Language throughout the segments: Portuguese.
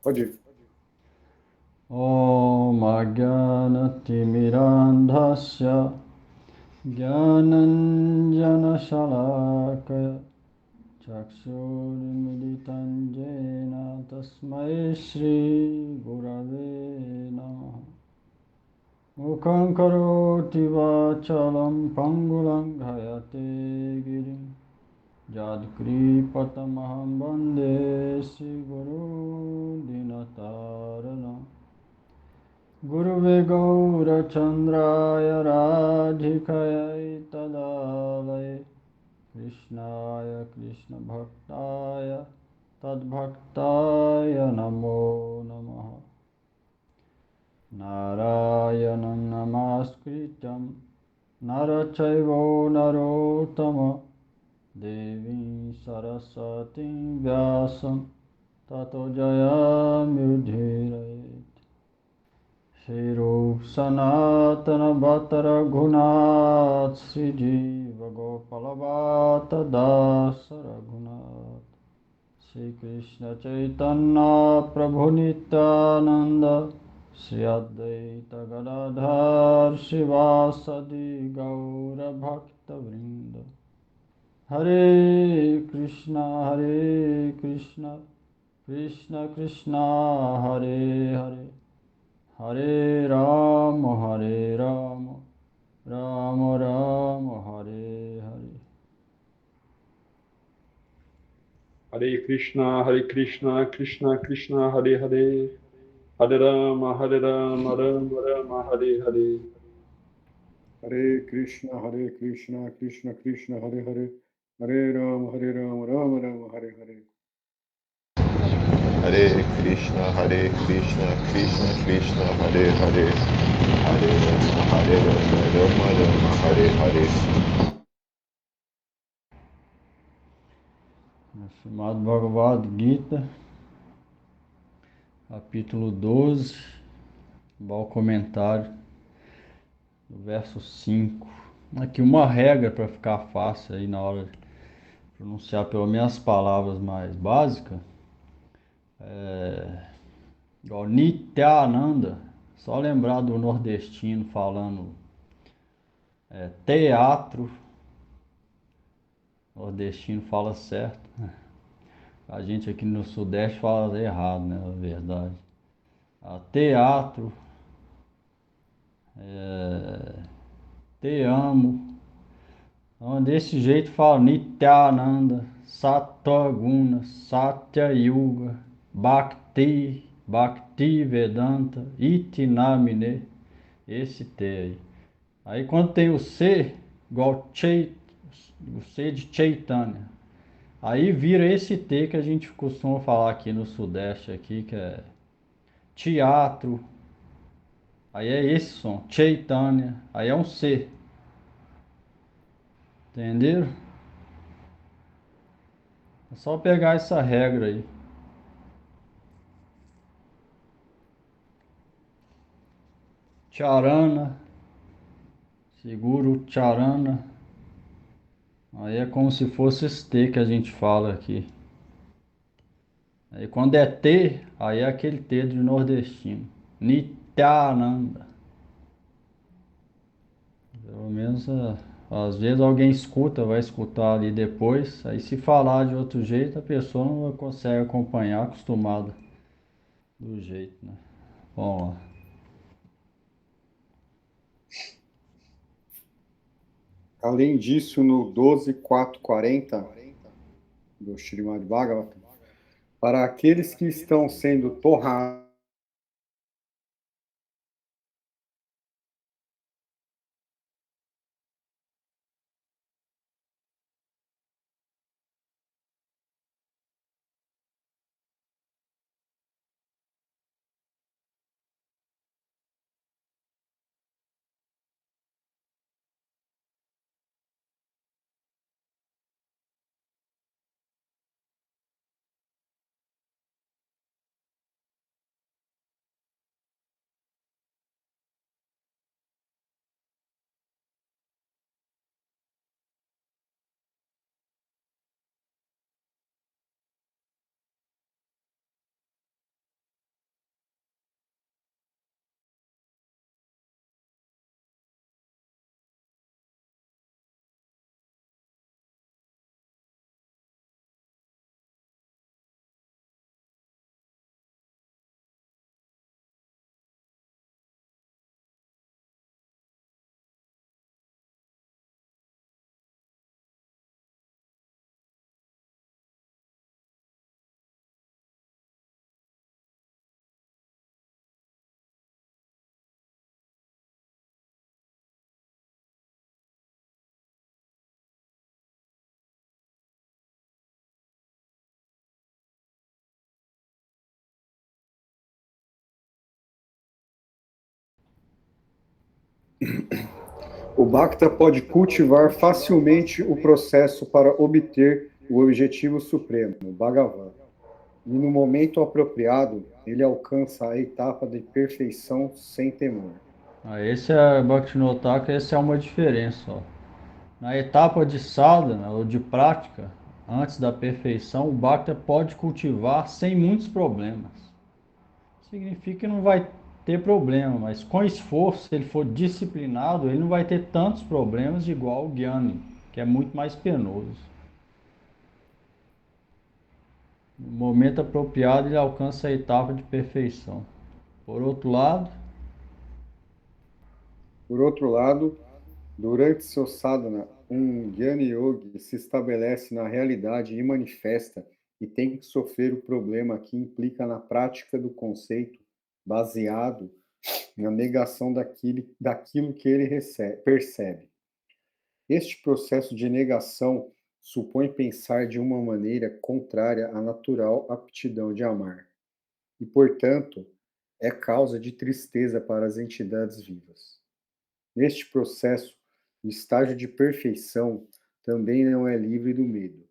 Pode ir. Om Ajnana-timirandhasya Jnananjana-shalakaya Chakshur-militam jena Tasmai Shri Gurave Namaha Mukhaṁ karoti vācālam pangulam ghayate girim Yadkripatamaham bande Sri Guru Dinataranam Guruve Gaurachandraya Radhikaya Tadalaya Krishnaya Krishna Bhaktaya Tadbhaktaya Namo Namaha Narayanam Namaskritam Narachaivo Narottama Devim Saraswati Vyasam Tato Jayamudhiraye Shri Rup Sanatana Bhattara Raghunath Sri Jiva Gopala Bhatta Dasa Raghunath Shri Krishna Chaitanya Prabhu Nityananda Shri Advaita Gadadhar Shivasadi Gaura Bhakta Vrinda Hare Krishna Krishna Krishna Hare Hare Hare Hare Rama, Rama Rama, Hare Hare. Hare Krishna, Krishna Krishna, Hare Hare, Hare Rama, Rama Rama, Hare Hare. Hare Krishna, Krishna Krishna, Hare Hare, Hare Rama, Rama Hare Hare. Hare Krishna, Krishna Krishna, Hare Hare, Hare Rama, Rama, Hare Hare. Chamado Bhagavad Gita, capítulo 12, bom comentário, do verso 5. Aqui uma regra para ficar fácil aí na hora de pronunciar pelo menos as palavras mais básicas. Igual Nityananda, só lembrar do nordestino falando teatro, o nordestino fala certo. A gente aqui no Sudeste fala errado, né? Na verdade. Teatro, te amo. Então, desse jeito fala Nityananda, Sataguna, Satya Yuga, Bhakti, Bhakti Vedanta, Iti Namine. Esse T aí. Aí quando tem o C, igual o C de Chaitanya. Aí vira esse T que a gente costuma falar aqui no Sudeste, aqui, que é teatro. Aí é esse som, Chaitanya. Aí é um C. Entenderam? É só pegar essa regra aí. Charana, segura o charana. Aí é como se fosse esse T que a gente fala aqui. Aí quando é T, aí é aquele T de nordestino. Nityananda. Pelo menos às vezes alguém escuta, vai escutar ali depois. Aí se falar de outro jeito, a pessoa não consegue acompanhar, acostumada do jeito, né? Vamos lá. Além disso, no 12.440 do Srimad Bhagavatam, para aqueles que estão sendo torrados O Bhakta pode cultivar facilmente o processo para obter o objetivo supremo, o Bhagavan. E no momento apropriado, ele alcança a etapa de perfeição sem temor. Esse é Bhaktivinoda, essa é uma diferença, ó. Na etapa de sadhana ou de prática, antes da perfeição, o Bhakta pode cultivar sem muitos problemas. Significa que não vai ter problema, mas com esforço, se ele for disciplinado, ele não vai ter tantos problemas igual o Gyani, que é muito mais penoso. No momento apropriado, ele alcança a etapa de perfeição. Por outro lado, durante seu sadhana, um Jnana Yogi se estabelece na realidade e manifesta e tem que sofrer o problema que implica na prática do conceito baseado na negação daquilo que ele percebe. Este processo de negação supõe pensar de uma maneira contrária à natural aptidão de amar e, portanto, é causa de tristeza para as entidades vivas. Neste processo, o estágio de perfeição também não é livre do medo,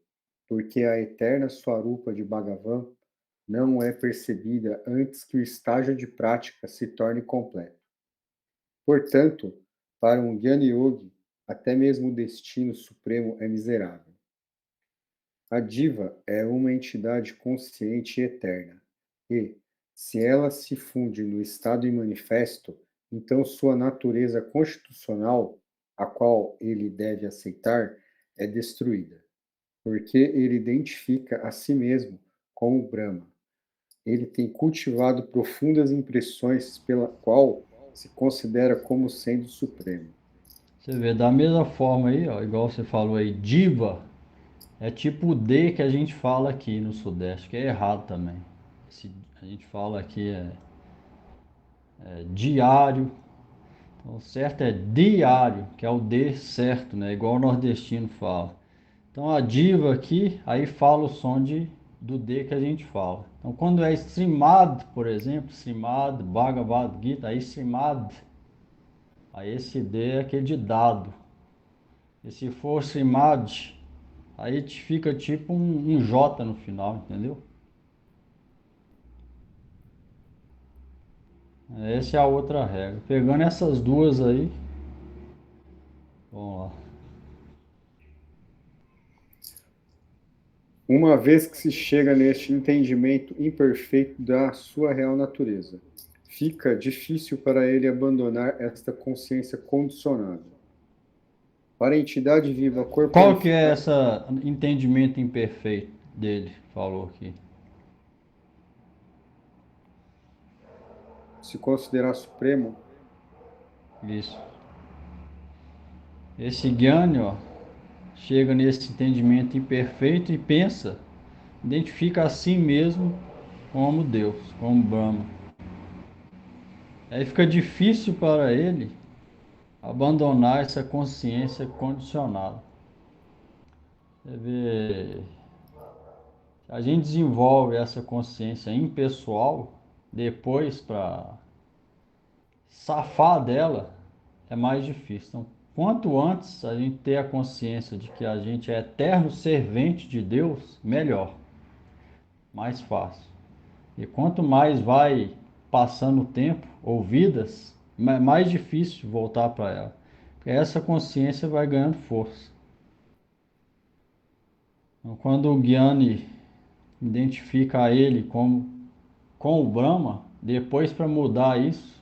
porque a eterna Swarupa de Bhagavan não é percebida antes que o estágio de prática se torne completo. Portanto, para um Jnana Yogi, até mesmo o destino supremo é miserável. A diva é uma entidade consciente e eterna, e, se ela se funde no estado imanifesto, então sua natureza constitucional, a qual ele deve aceitar, é destruída, porque ele identifica a si mesmo como Brahma. Ele tem cultivado profundas impressões pela qual se considera como sendo supremo. você vê da mesma forma aí, ó, igual você falou aí, diva é tipo o D que a gente fala aqui no Sudeste, que é errado também. A gente fala aqui é diário. Então, o certo é diário, que é o D certo, né? Igual o nordestino fala. Então a diva aqui, aí fala o som do D que a gente fala. Então quando é Srimad, por exemplo, Srimad, Bhagavad Gita, aí Srimad, aí esse D é aquele de dado. E se for Srimad, aí fica tipo um J no final, entendeu? Essa é a outra regra. Pegando essas duas aí, vamos lá. Uma vez que se chega neste entendimento imperfeito da sua real natureza, fica difícil para ele abandonar esta consciência condicionada. Para a entidade viva Qual que é corporificada, esse entendimento imperfeito dele? Falou aqui. se considerar supremo, Isso. Esse Gyani, ó, chega nesse entendimento imperfeito e pensa, identifica a si mesmo como Deus, como Brahma. Aí fica difícil para ele abandonar essa consciência condicionada. Você vê, a gente desenvolve essa consciência impessoal, depois para safar dela é mais difícil. Então, quanto antes a gente ter a consciência de que a gente é eterno servente de Deus, melhor, mais fácil. E quanto mais vai passando o tempo ou vidas, mais difícil voltar para ela. Porque essa consciência vai ganhando força. Então, quando o Gyani identifica ele como com o Brahma, depois para mudar isso,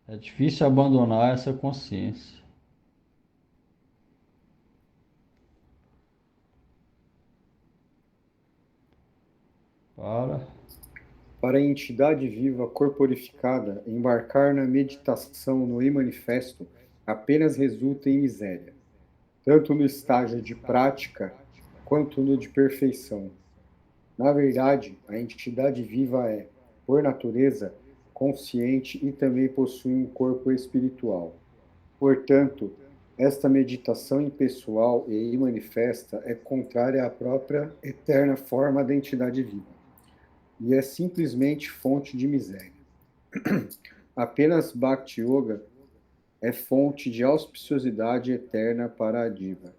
é difícil abandonar essa consciência. Para. para a entidade viva corporificada, embarcar na meditação no imanifesto apenas resulta em miséria, tanto no estágio de prática quanto no de perfeição. Na verdade, a entidade viva é, por natureza, consciente e também possui um corpo espiritual. Portanto, esta meditação impessoal e imanifesta é contrária à própria eterna forma da entidade viva e é simplesmente fonte de miséria. Apenas Bhakti Yoga é fonte de auspiciosidade eterna para a diva.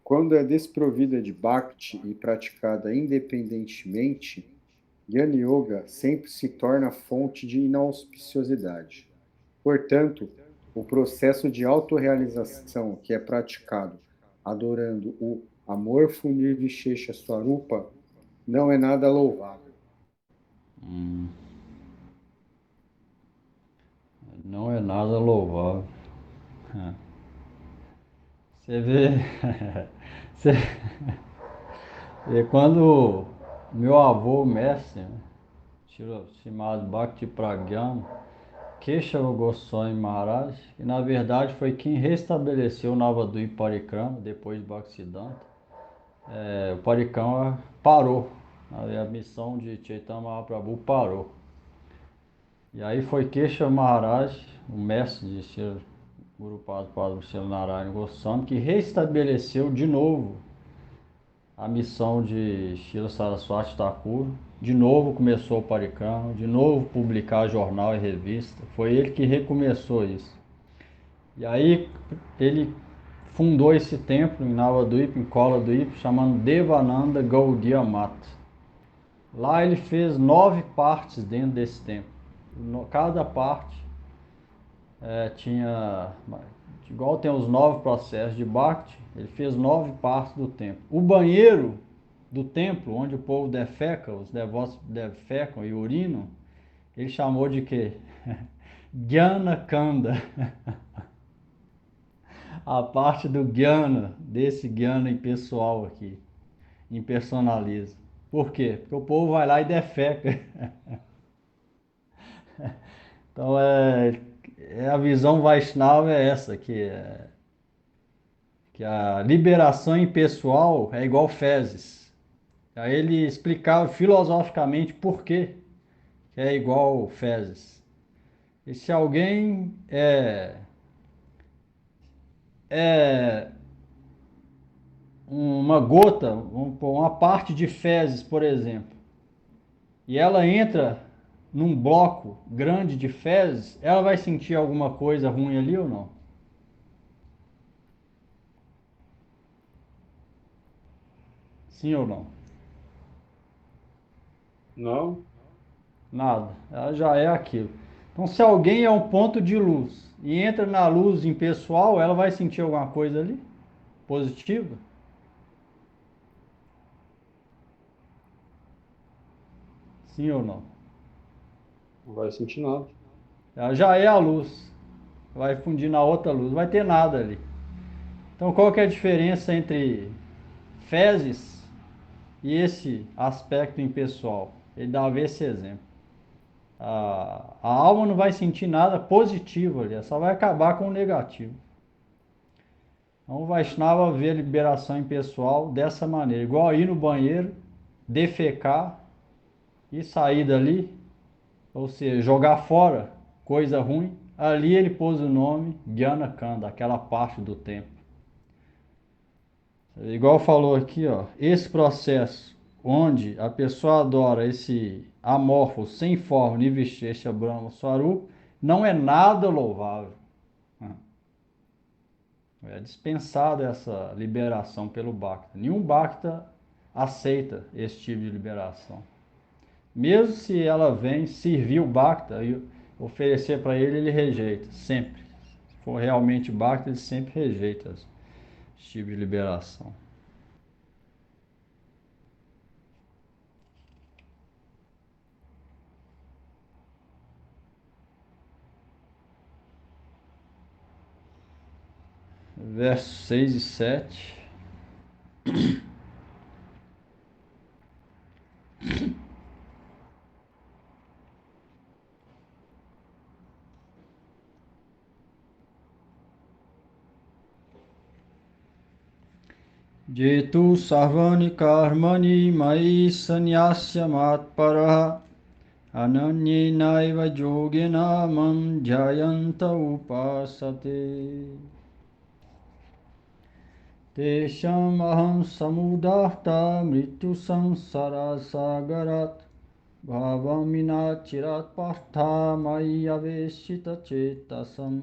Quando é desprovida de Bhakti e praticada independentemente, Jnana Yoga sempre se torna fonte de inauspiciosidade. Portanto, o processo de autorrealização que é praticado adorando o amorfo Nirvishesha Swarupa não é nada louvável. Não é nada louvável. Você vê, você vê quando meu avô, mestre, né, chamado Bhakti Pragyana, Keshava Goswami Maharaj, que na verdade foi quem restabeleceu o Navadvip Parikrama depois de Bhaktisiddhanta, o Parikrama parou, a missão de Chaitanya Mahaprabhu parou. E aí foi Keshava Maharaj, o mestre de Srila Guru Padma Srila Narayana Goswami, que restabeleceu de novo a missão de Srila Saraswati Thakur. De novo começou o Parikrama, de novo publicar jornal e revista. Foi ele que recomeçou isso. E aí ele fundou esse templo em Navadvip, em Koladvip, chamando Devananda Gaudiya Mata. Lá ele fez 9 partes dentro desse templo. Cada parte tinha, igual tem os 9 processos de Bhakti, ele fez 9 partes do templo. O banheiro do templo, onde o povo defeca, os devotos defecam e urinam, ele chamou de quê? Jnana Kanda. A parte do Jnana, desse Jnana impessoal aqui, impersonaliza. Por quê? Porque o povo vai lá e defeca. Então a visão Vaishnava é essa, que a liberação impessoal é igual fezes. Aí ele explicava filosoficamente por que é igual fezes. E se alguém é uma gota, uma parte de fezes, por exemplo, e ela entra num bloco grande de fezes, ela vai sentir alguma coisa ruim ali ou não? Sim ou não? Não? Nada. Ela já é aquilo. Então, se alguém é um ponto de luz e entra na luz impessoal, ela vai sentir alguma coisa ali? Positiva? Sim ou não? Não vai sentir nada. Ela já é a luz. Vai fundir na outra luz. Não vai ter nada ali. Então, qual que é a diferença entre fezes e esse aspecto impessoal? Ele dá esse exemplo. A alma não vai sentir nada positivo ali, ela só vai acabar com o negativo. Então o Vaishnava vê a liberação impessoal dessa maneira, igual ir no banheiro, defecar e sair dali, ou seja, jogar fora coisa ruim. Ali ele pôs o nome Jnana Kanda, aquela parte do templo. Igual falou aqui, ó, esse processo onde a pessoa adora esse amorfo sem forma, Nirvishesha Brahma Swarupa, não é nada louvável. É dispensada essa liberação pelo Bhakta. Nenhum Bhakta aceita esse tipo de liberação. Mesmo se ela vem servir o Bhakta e oferecer para ele, ele rejeita, sempre. Se for realmente Bhakta, ele sempre rejeita esse tipo de liberação. Versos 6 e 7. Jetu sarvani karmani mai sanyasya matparaha ananyena yogena mam jayanta upasate. Tesham aham samudahta mrityu samsara sagarat bhavamina chirat partha mai aveshita chetasam.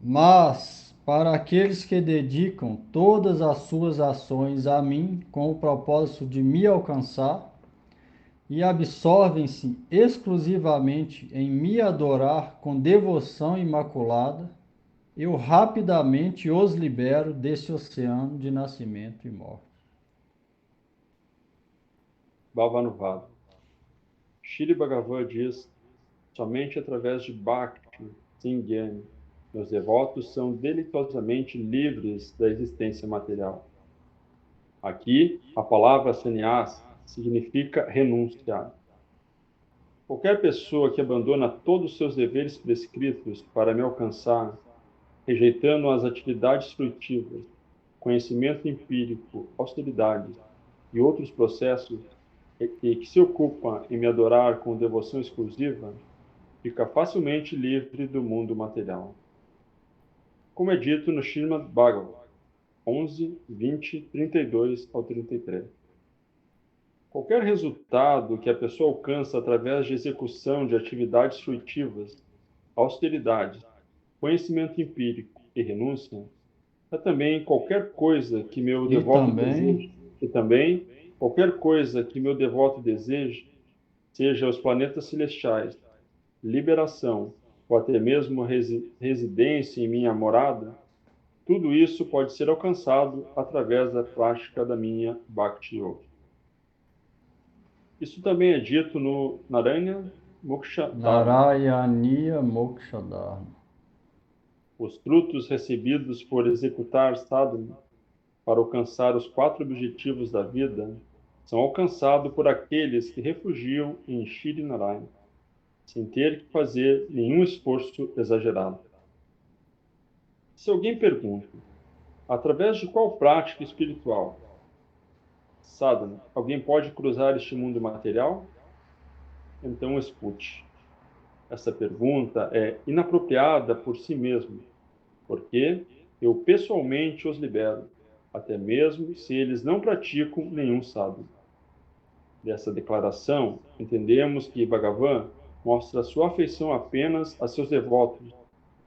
Mas, para aqueles que dedicam todas as suas ações a mim com o propósito de me alcançar e absorvem-se exclusivamente em me adorar com devoção imaculada, eu rapidamente os libero desse oceano de nascimento e morte. Bhavanuvada. Shri Bhagavan diz: somente através de Bhakti, Singhyani, meus devotos são deleitosamente livres da existência material. Aqui, a palavra sannyas significa renunciar. Qualquer pessoa que abandona todos os seus deveres prescritos para me alcançar, rejeitando as atividades frutivas, conhecimento empírico, austeridades e outros processos, e que se ocupa em me adorar com devoção exclusiva, fica facilmente livre do mundo material. Como é dito no Srimad Bhagavatam 11, 20, 32 ao 33. Qualquer resultado que a pessoa alcança através de execução de atividades frutivas, austeridades, conhecimento empírico e renúncia, é também qualquer coisa que meu devoto deseje, qualquer coisa que meu devoto deseje, seja os planetas celestiais, liberação ou até mesmo residência em minha morada, tudo isso pode ser alcançado através da prática da minha Bhakti Yoga. Isso também é dito no Narayana Moksha Dharma. Narayaniya Moksha Dharma. Os frutos recebidos por executar sadhana para alcançar os 4 objetivos da vida são alcançados por aqueles que refugiam em Shri Narayana, sem ter que fazer nenhum esforço exagerado. Se alguém pergunta, através de qual prática espiritual, sadhana, alguém pode cruzar este mundo material? Então escute. Essa pergunta é inapropriada por si mesmo, porque eu pessoalmente os libero, até mesmo se eles não praticam nenhum sadhana. Dessa declaração, entendemos que Bhagavan mostra sua afeição apenas a seus devotos,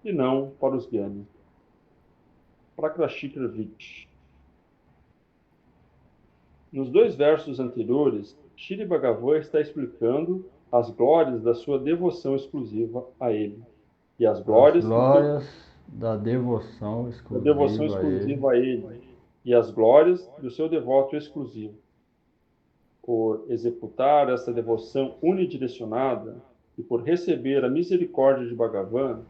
e não para os gyanis. Prakrashikra Vich. Nos 2 versos anteriores, Shri Bhagavan está explicando as glórias da sua devoção exclusiva a ele, e as glórias da devoção exclusiva a ele, e as glórias do seu devoto exclusivo. Por executar essa devoção unidirecionada e por receber a misericórdia de Bhagavan,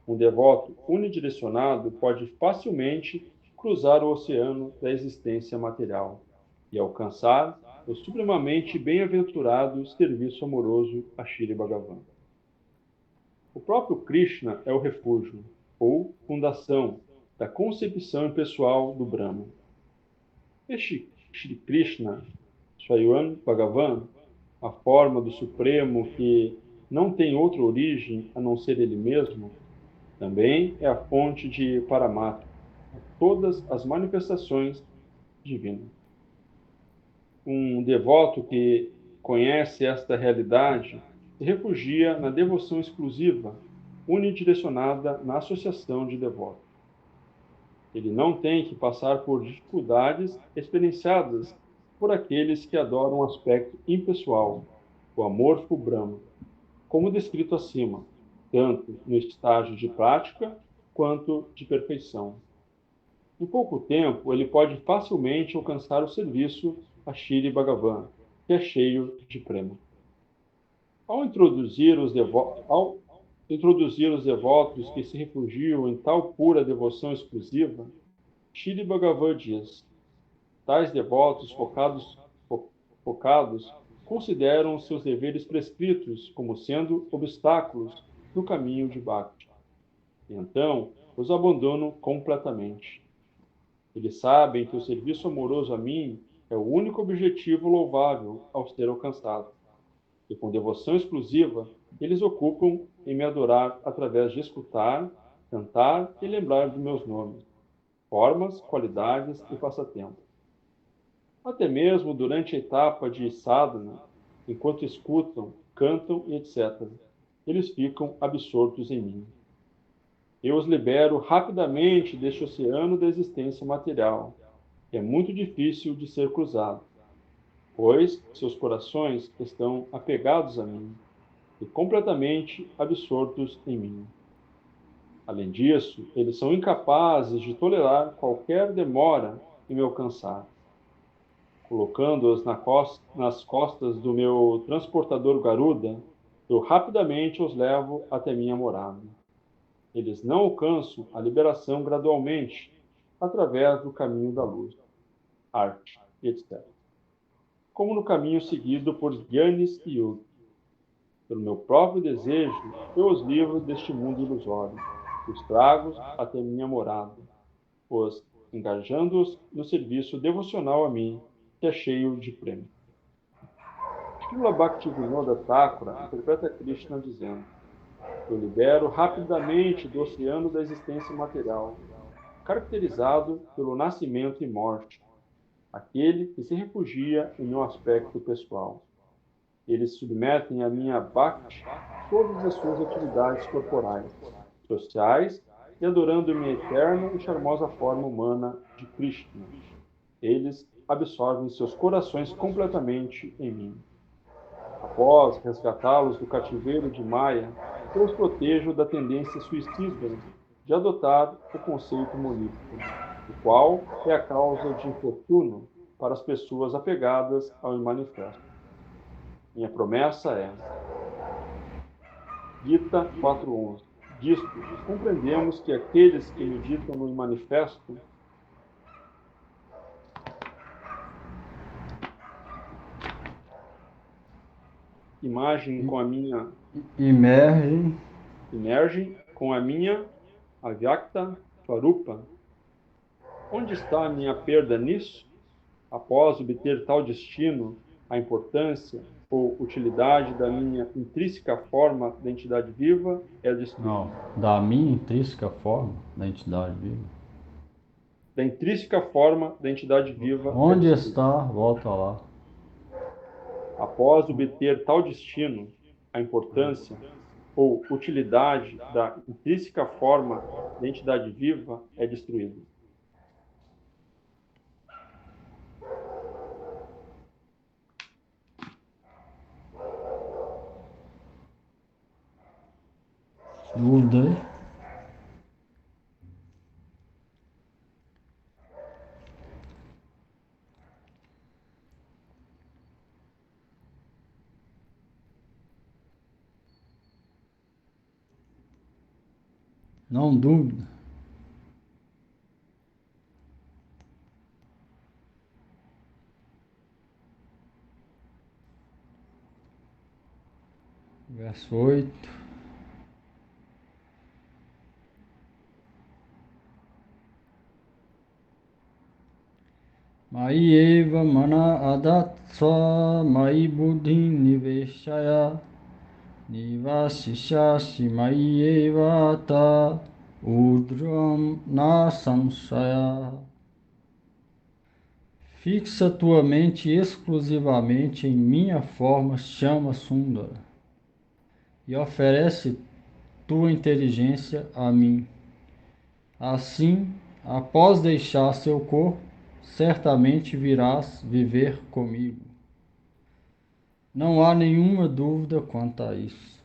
um devoto unidirecionado pode facilmente cruzar o oceano da existência material e alcançar o supremamente bem-aventurado serviço amoroso a Shri Bhagavan. O próprio Krishna é o refúgio, ou fundação, da concepção impessoal do Brahma. Este Shri Krishna, Swayam Bhagavan, a forma do Supremo que não tem outra origem a não ser ele mesmo, também é a fonte de Paramatma, todas as manifestações divinas. Um devoto que conhece esta realidade se refugia na devoção exclusiva, unidirecionada na associação de devotos. Ele não tem que passar por dificuldades experienciadas por aqueles que adoram um aspecto impessoal, o amorfo Brahma, como descrito acima, tanto no estágio de prática quanto de perfeição. Em pouco tempo, ele pode facilmente alcançar o serviço a Shri Bhagavan, que é cheio de prema. Ao introduzir os devotos que se refugiam em tal pura devoção exclusiva, Shri Bhagavan diz: tais devotos focados consideram seus deveres prescritos como sendo obstáculos no caminho de Bhakti. E então, os abandonam completamente. Eles sabem que o serviço amoroso a mim é o único objetivo louvável ao ser alcançado. E com devoção exclusiva, eles ocupam em me adorar através de escutar, cantar e lembrar dos meus nomes, formas, qualidades e passatempos. Até mesmo durante a etapa de sadhana, enquanto escutam, cantam e etc., eles ficam absortos em mim. Eu os libero rapidamente deste oceano da existência material, que é muito difícil de ser cruzado, pois seus corações estão apegados a mim e completamente absortos em mim. Além disso, eles são incapazes de tolerar qualquer demora em me alcançar. Colocando-os nas costas do meu transportador Garuda, eu rapidamente os levo até minha morada. Eles não alcançam a liberação gradualmente, através do caminho da luz, arte, etc. Como no caminho seguido por Gyanis e Yogi. Pelo meu próprio desejo, eu os livro deste mundo ilusório, os trago até minha morada, os engajando-os no serviço devocional a mim, que é cheio de prêmio. Srila Bhaktivinoda Thakura interpreta Krishna dizendo: eu libero rapidamente do oceano da existência material, caracterizado pelo nascimento e morte, aquele que se refugia em meu aspecto pessoal. Eles submetem a minha Bhakti todas as suas atividades corporais, sociais e adorando minha eterna e charmosa forma humana de Krishna. Eles absorvem seus corações completamente em mim. Após resgatá-los do cativeiro de Maya, eu os protejo da tendência suicida de adotar o conceito monístico, o qual é a causa de infortúnio para as pessoas apegadas ao manifesto. Minha promessa é Gita 4.11. Disto, compreendemos que aqueles que meditam no manifesto emergem com a minha Avyakta Swarupa. Onde está a minha perda nisso? Após obter tal destino, a importância ou utilidade da minha intrínseca forma da entidade viva é destruída. Não, da minha intrínseca forma da entidade viva. Da intrínseca forma da entidade viva Onde é destruída. está? Volta lá. Após obter tal destino, a importância ou utilidade da intrínseca forma da entidade viva é destruída. Dúvida aí? Não dúvida. Verso 8. Mai eva mana adatsva mai buddhi niveshaya nivasishasi mai eva ta udram na samsaya. Fixa tua mente exclusivamente em minha forma chama Sundara e oferece tua inteligência a mim. Assim, após deixar seu corpo, certamente virás viver comigo. Não há nenhuma dúvida quanto a isso.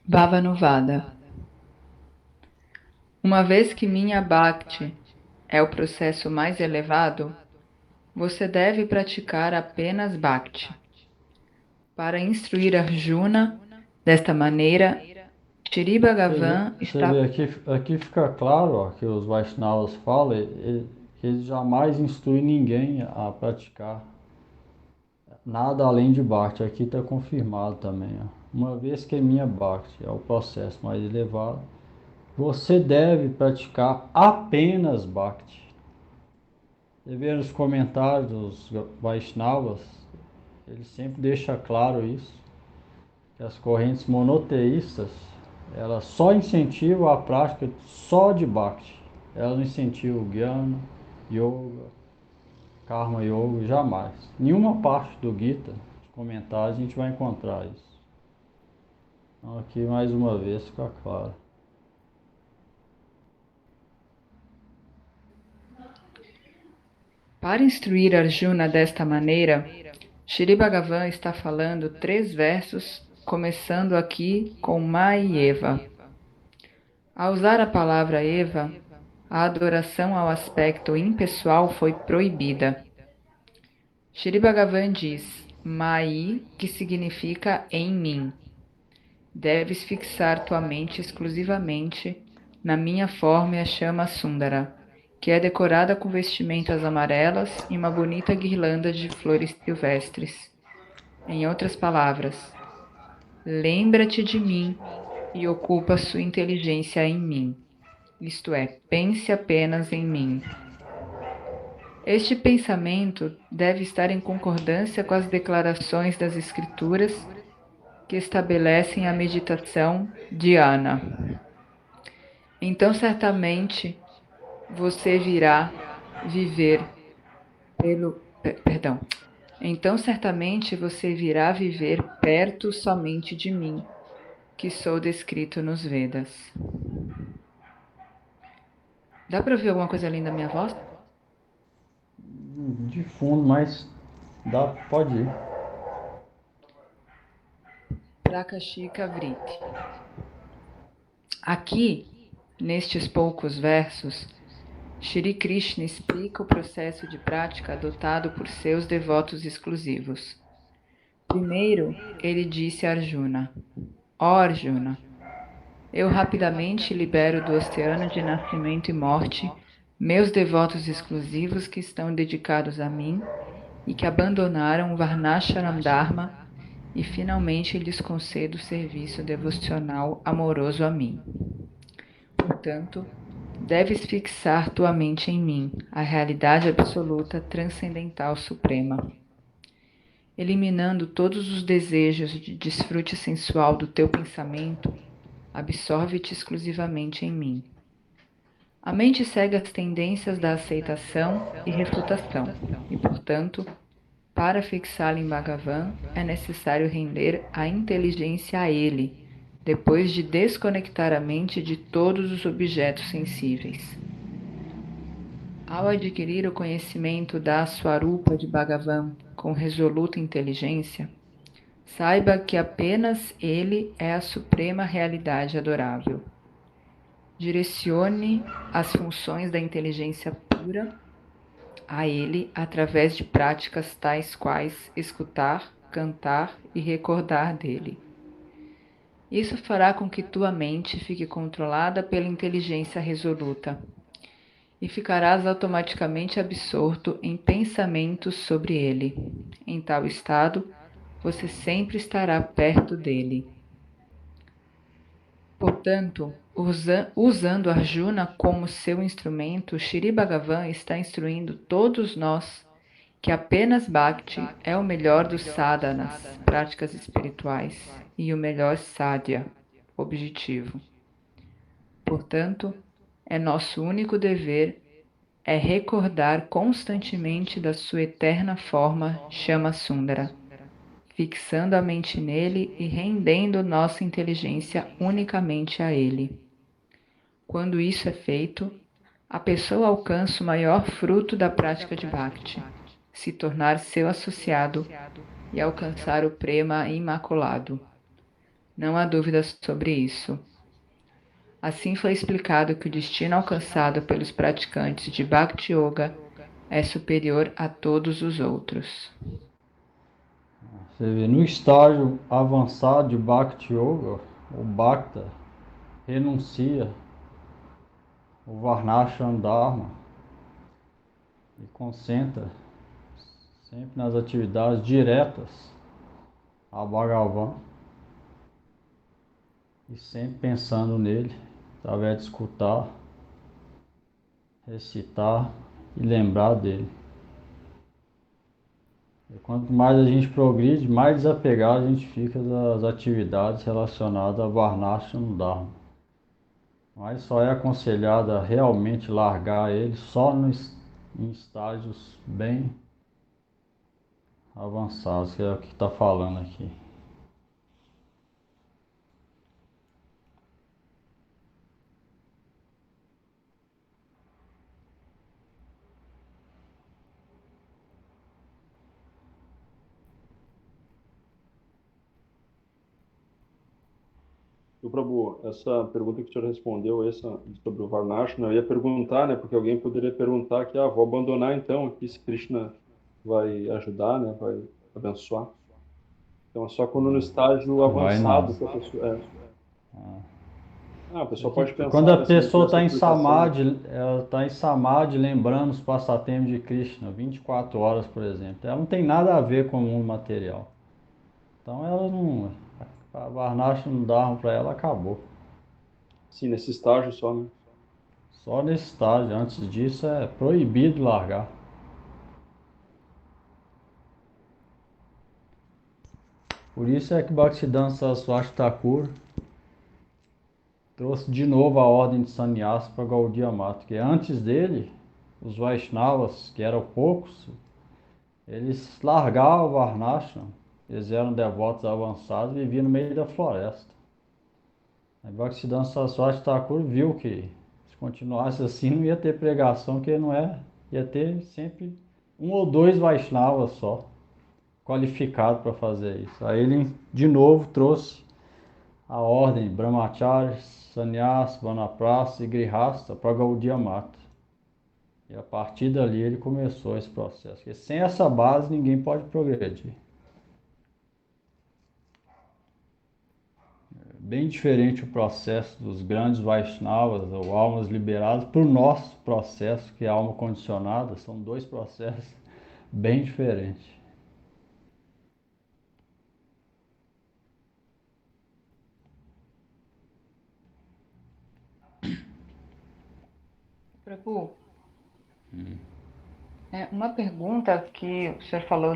Bhavanuvada. Uma vez que minha Bhakti é o processo mais elevado, você deve praticar apenas Bhakti. Para instruir Arjuna desta maneira, Shri Bhagavan Você vê aqui fica claro, ó, que os Vaishnavas falam que eles jamais instruem ninguém a praticar nada além de Bhakti. Aqui está confirmado também. Ó. Uma vez que é minha Bhakti é o processo mais elevado, você deve praticar apenas Bhakti. Você vê nos comentários dos Vaishnavas, ele sempre deixa claro isso, que as correntes monoteístas, elas só incentivam a prática só de Bhakti. Elas não incentivam o Jnana, Yoga, Karma Yoga, jamais. Nenhuma parte do Gita, nos comentários, a gente vai encontrar isso. Então, aqui mais uma vez fica claro. Para instruir Arjuna desta maneira, Shri Bhagavan está falando 3 versos, começando aqui com Mai Eva. Ao usar a palavra Eva, a adoração ao aspecto impessoal foi proibida. Shri Bhagavan diz Mai, que significa em mim. Deves fixar tua mente exclusivamente na minha forma e a chama Sundara, que é decorada com vestimentas amarelas e uma bonita guirlanda de flores silvestres. Em outras palavras, lembra-te de mim e ocupa sua inteligência em mim. Isto é, pense apenas em mim. Este pensamento deve estar em concordância com as declarações das Escrituras que estabelecem a meditação dhyana. Então certamente você virá viver Então certamente você virá viver perto somente de mim, que sou descrito nos Vedas. Dá para ouvir alguma coisa além da minha voz? De fundo, mas pode ir. Prakashika Vritti. Aqui, nestes poucos versos, Shri Krishna explica o processo de prática adotado por seus devotos exclusivos. Primeiro, ele disse a Arjuna: Ó Arjuna, eu rapidamente libero do oceano de nascimento e morte meus devotos exclusivos que estão dedicados a mim e que abandonaram o Varnashram Dharma e finalmente lhes concedo serviço devocional amoroso a mim. Portanto, deves fixar tua mente em mim, a realidade absoluta, transcendental, suprema. Eliminando todos os desejos de desfrute sensual do teu pensamento, absorve-te exclusivamente em mim. A mente segue as tendências da aceitação e refutação, e, portanto, para fixá-la em Bhagavan, é necessário render a inteligência a ele, depois de desconectar a mente de todos os objetos sensíveis. Ao adquirir o conhecimento da Swarupa de Bhagavan com resoluta inteligência, saiba que apenas ele é a suprema realidade adorável. Direcione as funções da inteligência pura a ele através de práticas tais quais escutar, cantar e recordar dele. Isso fará com que tua mente fique controlada pela inteligência resoluta e ficarás automaticamente absorto em pensamentos sobre ele. Em tal estado, você sempre estará perto dele. Portanto, usando Arjuna como seu instrumento, Shri Bhagavan está instruindo todos nós que apenas Bhakti é o melhor dos sadhanas, práticas espirituais, e o melhor sadhya, objetivo. Portanto, é nosso único dever recordar constantemente da sua eterna forma Chama Sundara, fixando a mente nele e rendendo nossa inteligência unicamente a ele. Quando isso é feito, a pessoa alcança o maior fruto da prática de Bhakti, se tornar seu associado e alcançar o prema imaculado. Não há dúvidas sobre isso. Assim foi explicado que o destino alcançado pelos praticantes de Bhakti Yoga é superior a todos os outros. Você vê, no estágio avançado de Bhakti Yoga, o Bhakta renuncia o Varnashram Dharma e concentra sempre nas atividades diretas a Bhagavan e sempre pensando nele, através de escutar, recitar e lembrar dele. E quanto mais a gente progride, mais desapegado a gente fica das atividades relacionadas a Varnashram Dharma. Mas só é aconselhado a realmente largar ele só em estágios bem avançados, que é o que está falando aqui. O Prabhu, essa pergunta que o senhor respondeu, essa sobre o Varnashana, eu ia perguntar, né? Porque alguém poderia perguntar que, vou abandonar então aqui se Krishna vai ajudar, né? Vai abençoar. Então é só quando no estágio Vai não. avançado que a pessoa. A pessoa pode Quando pensar a nessa, pessoa nessa está em explicação, né? samadhi, ela está em samadhi lembrando os passatempos de Krishna, 24 horas, por exemplo. Ela não tem nada a ver com o mundo material. Então ela não. A Varnashana não dava para ela, acabou. Sim, nesse estágio só, né? Só nesse estágio. Antes disso é proibido largar. Por isso é que Bhaktisiddhanta Saraswati Thakur trouxe de novo a ordem de sannyasa para Gaudiya Mata, que antes dele, os Vaishnavas, que eram poucos, eles largavam o Varnashram, eles eram devotos avançados e viviam no meio da floresta. Aí Bhaktisiddhanta Saraswati Thakur viu que se continuasse assim não ia ter pregação, que não é, ia ter sempre um ou dois Vaishnavas só qualificados para fazer isso. Aí ele de novo trouxe a ordem Brahmacharya, Sannyas, Vanaprastha e Grihastha para Gaudiya Mata. E a partir dali ele começou esse processo. Porque sem essa base ninguém pode progredir. Bem diferente o processo dos grandes Vaishnavas ou almas liberadas para o nosso processo, que é alma condicionada. São dois processos bem diferentes. Prabhu, uma pergunta que o senhor falou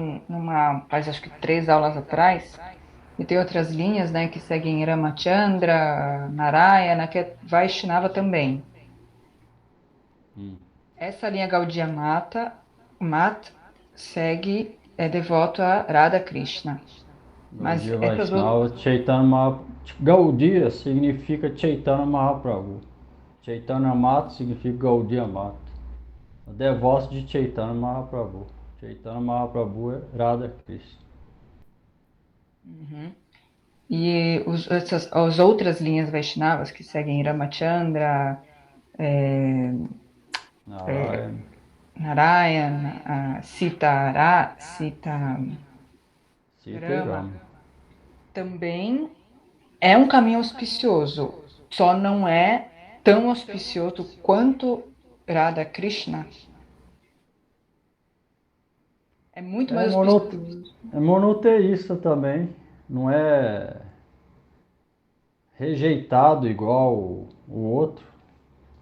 faz acho que 3 aulas atrás, e tem outras linhas, né, que seguem Ramachandra, Narayana, que é Vaishnava também. Essa linha Gaudiya Mat segue, é devoto a Radha Krishna. Mas Gaudiya essas outras. Vaishnava, Chaitanya Mahaprabhu. Gaudiya significa Chaitanya Mahaprabhu. Chaitanya Mata significa Gaudiya Mata. Devoto de Chaitanya Mahaprabhu. Chaitanya Mahaprabhu é Radha Krishna. E as outras linhas Vaishnavas que seguem Ramachandra, Narayana. Narayana, Sita Sita e Rama, Rama. também é um caminho auspicioso, só não é tão auspicioso quanto Radha Krishna. É muito mais auspicioso. É monoteísta também. Não é rejeitado igual o outro.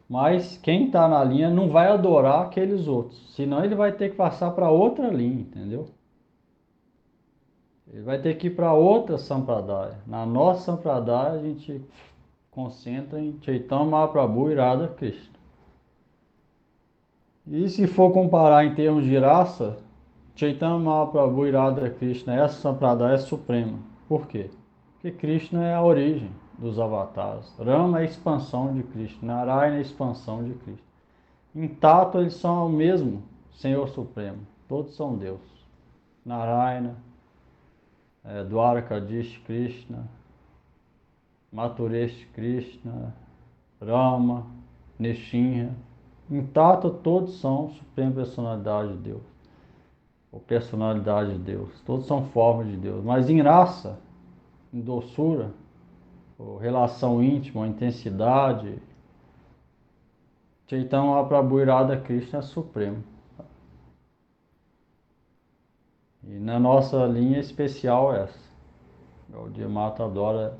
Mas quem está na linha não vai adorar aqueles outros. Senão ele vai ter que passar para outra linha, entendeu? Ele vai ter que ir para outra Sampradaya. Na nossa Sampradaya a gente concentra em Chaitanya Mahaprabhu e Radha Krishna. E se for comparar em termos de raça, Chaitanya Mahaprabhu e Radha Krishna, essa Sampradaya é suprema. Por quê? Porque Krishna é a origem dos avatares. Rama é a expansão de Krishna. Narayana é a expansão de Krishna. Em tato eles são o mesmo Senhor Supremo. Todos são Deus. Narayana, Dwarakadish Krishna, Mathuresh Krishna, Rama, Nishinha. Em tato todos são Suprema Personalidade de Deus. Ou personalidade de Deus. Todos são formas de Deus. Mas em raça, em doçura, ou relação íntima, intensidade, Chaitanya Mahaprabhu e Radha Krishna é supremo. E na nossa linha especial essa. Gaudiya Mata adora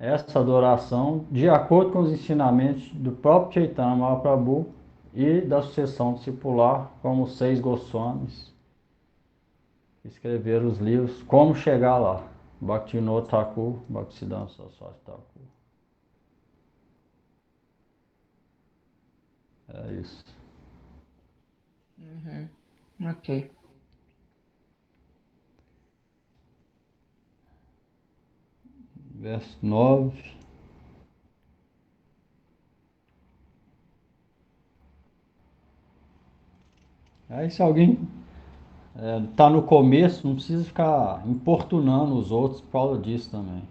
essa adoração de acordo com os ensinamentos do próprio Chaitanya Mahaprabhu e da sucessão discipular, como os 6 Goswamis que escreveram os livros Como Chegar Lá. Bhaktivinoda Thakur, Bhaktisiddhanta Saraswati Thakur. É isso. Ok. Verso 9. Aí se alguém tá no começo, não precisa ficar importunando os outros por causa disso também.